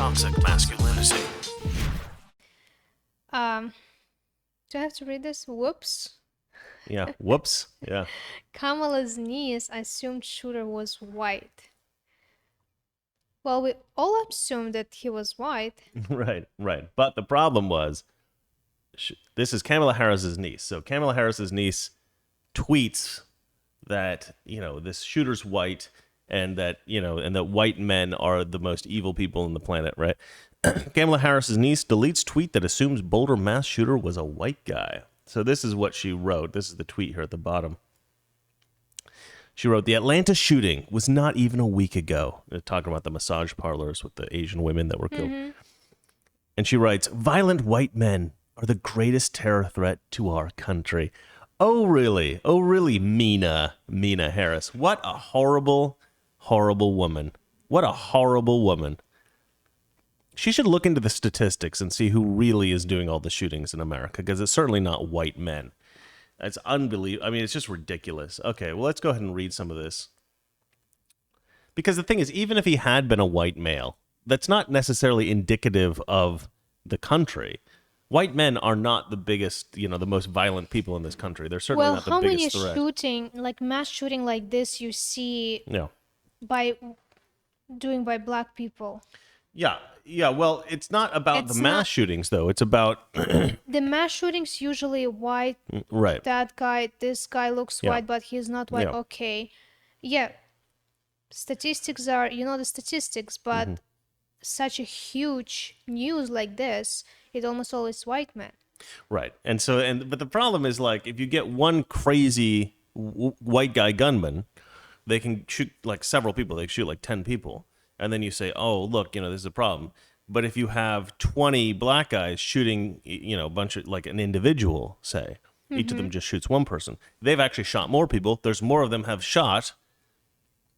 toxic masculinity. Do I have to read this? Whoops. Yeah. Whoops. Yeah. Kamala's niece assumed shooter was white. Well, we all assumed that he was white. Right. But the problem was, this is Kamala Harris's niece. So Kamala Harris's niece tweets that, this shooter's white, and that, and that white men are the most evil people on the planet, right? Kamala Harris's niece deletes tweet that assumes Boulder mass shooter was a white guy. So this is what she wrote. This is the tweet here at the bottom. She wrote, "The Atlanta shooting was not even a week ago." They're talking about the massage parlors with the Asian women that were killed. Mm-hmm. And she writes, "Violent white men are the greatest terror threat to our country." Oh, really? Oh, really, Mina Harris. What a horrible, horrible woman. What a horrible woman. She should look into the statistics and see who really is doing all the shootings in America, because it's certainly not white men. It's unbelievable. I mean, it's just ridiculous. Okay, well, let's go ahead and read some of this. Because the thing is, even if he had been a white male, that's not necessarily indicative of the country. White men are not the biggest, the most violent people in this country. They're certainly not the biggest threat. Well, how many shooting, like mass shooting like this, you see by black people? Yeah. Well, it's not about the mass shootings, though. It's about the mass shootings usually white. Right. This guy looks white, but he's not white. Yeah. Okay. Yeah. Statistics are, the statistics, but such a huge news like this, it almost always white men. Right. And so, but the problem is, like, if you get one crazy white guy gunman, they can shoot like several people. They can shoot like 10 people. And then you say, oh, look, this is a problem. But if you have 20 black guys shooting, a bunch of, like an individual, say, each of them just shoots one person, they've actually shot more people. There's more of them have shot.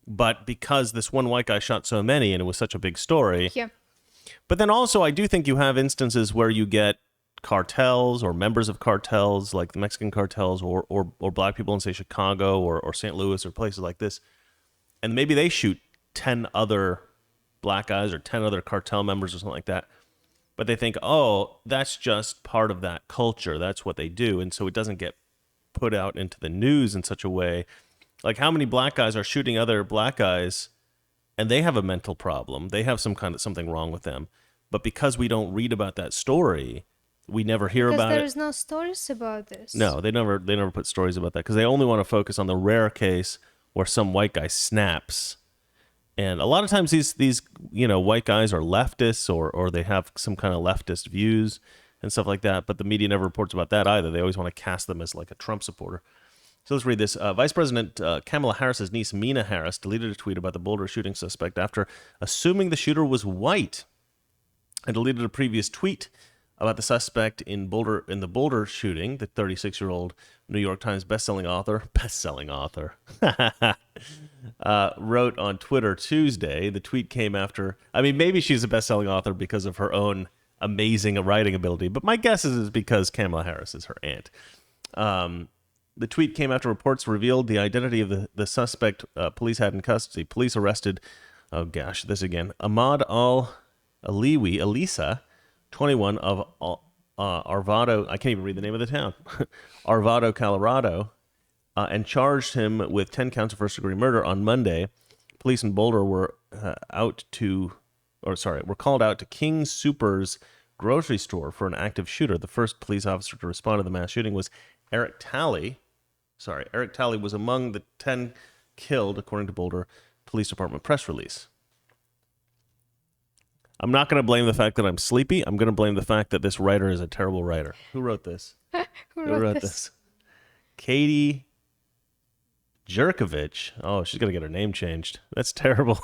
But because this one white guy shot so many and it was such a big story. Yeah. But then also, I do think you have instances where you get cartels or members of cartels, like the Mexican cartels, or black people in, say, Chicago or St. Louis or places like this. And maybe they shoot 10 other black guys or 10 other cartel members or something like that. But they think, oh, that's just part of that culture. That's what they do. And so it doesn't get put out into the news in such a way. Like, how many black guys are shooting other black guys and they have a mental problem? They have something wrong with them. But because we don't read about that story, we never hear about it. Because there's no stories about this. No, they never put stories about that because they only want to focus on the rare case where some white guy snaps. And a lot of times these white guys are leftists or they have some kind of leftist views and stuff like that. But the media never reports about that either. They always want to cast them as like a Trump supporter. So let's read this. Vice President Kamala Harris's niece, Mina Harris, deleted a tweet about the Boulder shooting suspect after assuming the shooter was white, and deleted a previous tweet about the suspect in the Boulder shooting. The 36-year-old New York Times bestselling author, wrote on Twitter Tuesday. The tweet came after, maybe she's a bestselling author because of her own amazing writing ability, but my guess is because Kamala Harris is her aunt. The tweet came after reports revealed the identity of the suspect police had in custody. Police arrested, Ahmad Al-Aliwi, Elisa, 21, of Arvado, I can't even read the name of the town, Arvado, Colorado, and charged him with 10 counts of first-degree murder on Monday. Police in Boulder were called out to King Soopers grocery store for an active shooter. The first police officer to respond to the mass shooting was Eric Talley. Eric Talley was among the 10 killed, according to Boulder Police Department press release. I'm not going to blame the fact that I'm sleepy. I'm going to blame the fact that this writer is a terrible writer. Who wrote this? Who wrote this? Katie Jerkovich. Oh, she's going to get her name changed. That's terrible.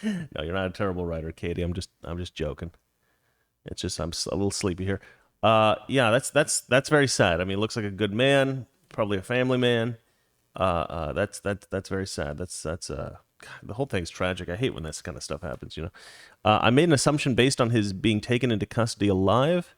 No, you're not a terrible writer, Katie. I'm just joking. It's just I'm a little sleepy here. That's very sad. It looks like a good man, probably a family man. That's very sad. God, the whole thing's tragic. I hate when this kind of stuff happens. I made an assumption based on his being taken into custody alive,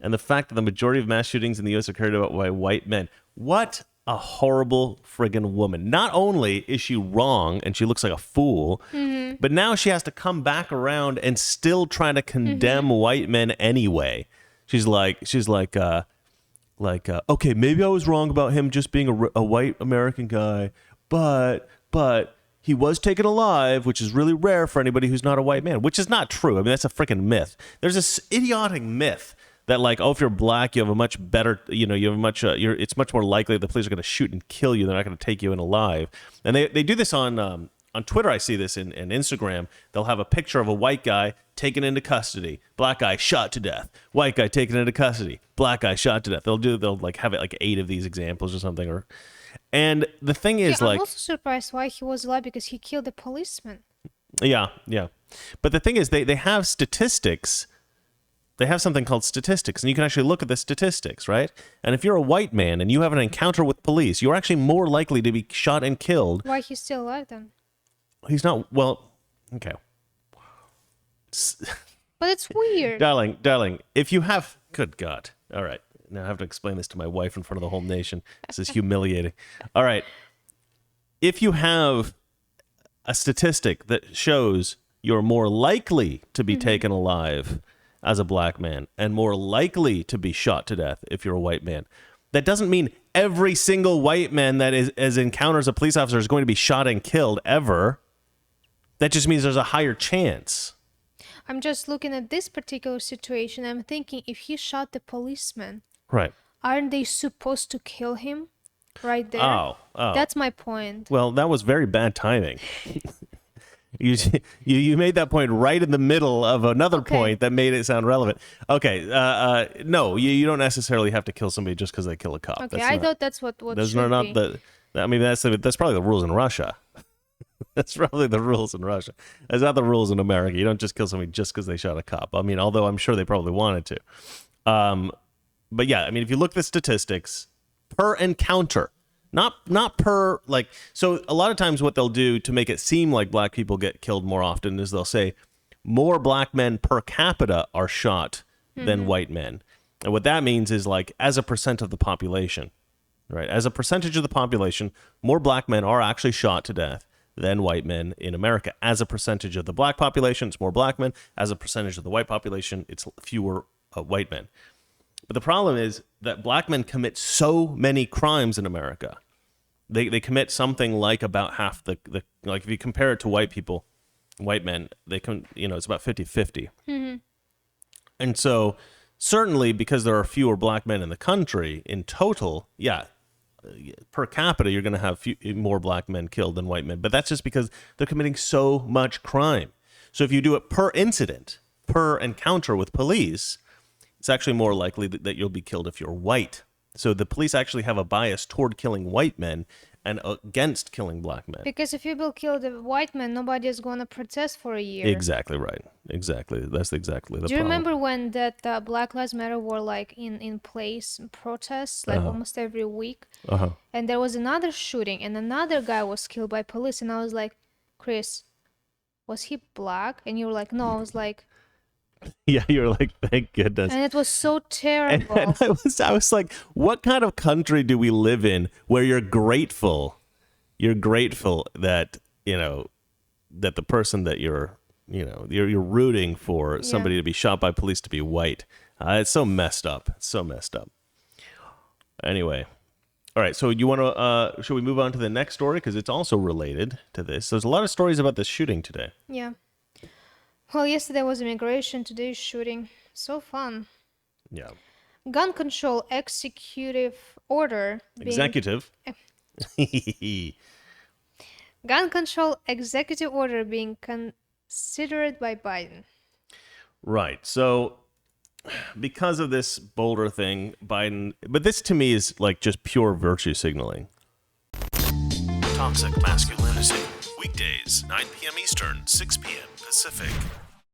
and the fact that the majority of mass shootings in the U.S. are carried out by white men. What a horrible friggin' woman. Not only is she wrong and she looks like a fool, but now she has to come back around and still try to condemn white men anyway. She's like, okay, maybe I was wrong about him just being a white American guy, but he was taken alive, which is really rare for anybody who's not a white man, which is not true. I mean, that's a freaking myth. There's this idiotic myth that like, oh, if you're black, you have a much better, you have a much, it's much more likely the police are going to shoot and kill you. They're not going to take you in alive. And they do this on Twitter. I see this in Instagram. They'll have a picture of a white guy taken into custody, black guy shot to death, white guy taken into custody, black guy shot to death. They'll like have it like 8 of these examples or something. And the thing is, I'm also surprised why he was alive, because he killed a policeman. Yeah. But the thing is, they have statistics. They have something called statistics, and you can actually look at the statistics, right? And if you're a white man and you have an encounter with police, you're actually more likely to be shot and killed. Why he's still alive then? He's not, well, okay. But it's weird. Darling, if you have, good God. All right. Now I have to explain this to my wife in front of the whole nation. This is humiliating. All right. If you have a statistic that shows you're more likely to be taken alive as a black man and more likely to be shot to death if you're a white man, that doesn't mean every single white man that encounters a police officer is going to be shot and killed ever. That just means there's a higher chance. I'm just looking at this particular situation. I'm thinking, if he shot the policeman, right, aren't they supposed to kill him right there? Oh. That's my point. Well, that was very bad timing. You made that point right in the middle of another point that made it sound relevant. Okay, no, you don't necessarily have to kill somebody just because they kill a cop. Okay, I thought that's what those should are not be. I mean, that's probably the rules in Russia. That's probably the rules in Russia. That's not the rules in America. You don't just kill somebody just because they shot a cop. I mean, although I'm sure they probably wanted to. But yeah, I mean, if you look at the statistics per encounter, not per, like, so a lot of times what they'll do to make it seem like black people get killed more often is they'll say more black men per capita are shot than white men. And what that means is, like, as a percent of the population, right? As a percentage of the population, more black men are actually shot to death than white men in America. As a percentage of the black population, it's more black men. As a percentage of the white population, it's fewer white men. But the problem is that black men commit so many crimes in America. They commit something like about half the like, if you compare it to white people, white men, it's about 50-50. And so certainly because there are fewer black men in the country in total, per capita, you're going to have more black men killed than white men. But that's just because they're committing so much crime. So if you do it per incident, per encounter with police, it's actually more likely that you'll be killed if you're white. So the police actually have a bias toward killing white men and against killing black men. Because if you will kill the white man, nobody is going to protest for a year. Exactly right. Exactly. That's exactly the problem. Do you remember when that Black Lives Matter were like in place, protests, like almost every week? And there was another shooting and another guy was killed by police. And I was like, Chris, was he black? And you were like, no. I was like... Yeah, you were like, thank goodness. And it was so terrible. And I was like, what kind of country do we live in where you're grateful that, that the person that you're rooting for somebody to be shot by police to be white. It's so messed up. It's so messed up. Anyway. All right. So you want to, should we move on to the next story? Because it's also related to this. There's a lot of stories about this shooting today. Yeah. Well, yesterday was immigration, today's shooting. So fun. Yeah. Gun control executive order. Executive. Gun control executive order being considered by Biden. Right. So because of this Boulder thing, Biden, but this to me is like just pure virtue signaling. Toxic Masculinity. Weekdays, 9 p.m. Eastern, 6 p.m. Pacific.